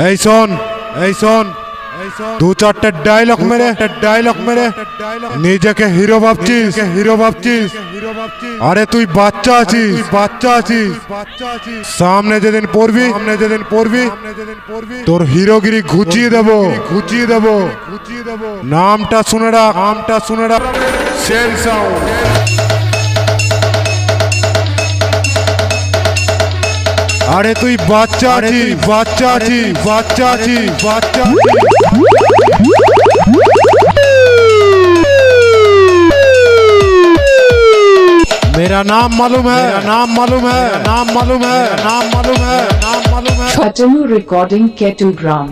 এই শোন দু চারটে ডায়লগ মেরে নিজেকে হিরো ভাবছিস আরে তুই বাচ্চা আছিস সামনে যেদিন পড়বি তোর হিরোগিরি ঘুচিয়ে দেবো নামটা শুনে রাখ সেন সাউন্ড। আরে তুই বাচ্চা আছিস मेरा नाम मालूम है Sen Recording Ketugram।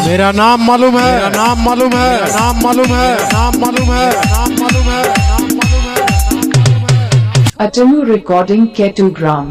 मेरा नाम मालूम है Sen Recording Ketugram।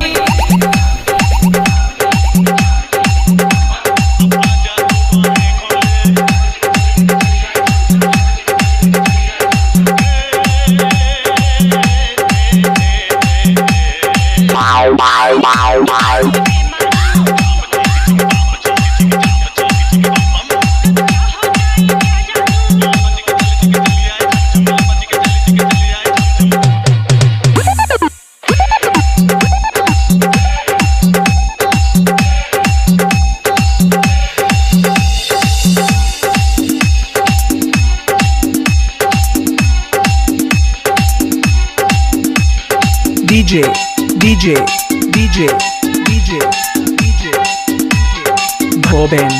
DJ Boben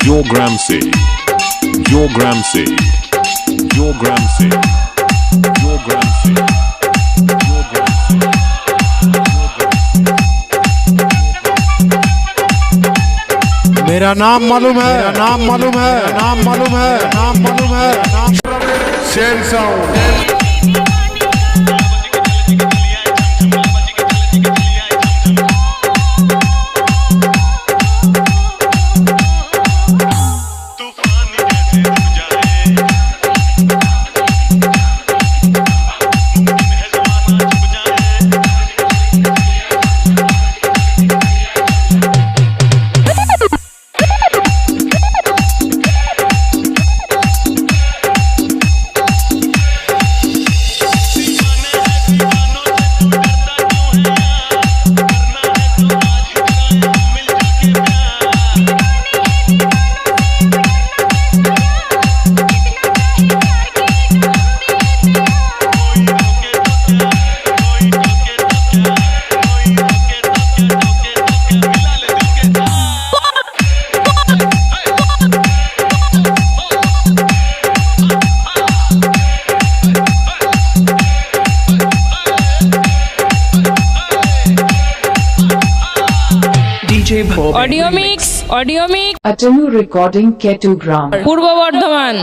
Your gram say मेरा नाम मालूम है Sen sound. Audio mix Sen Recording Ketugram। पूर्व बर्धमान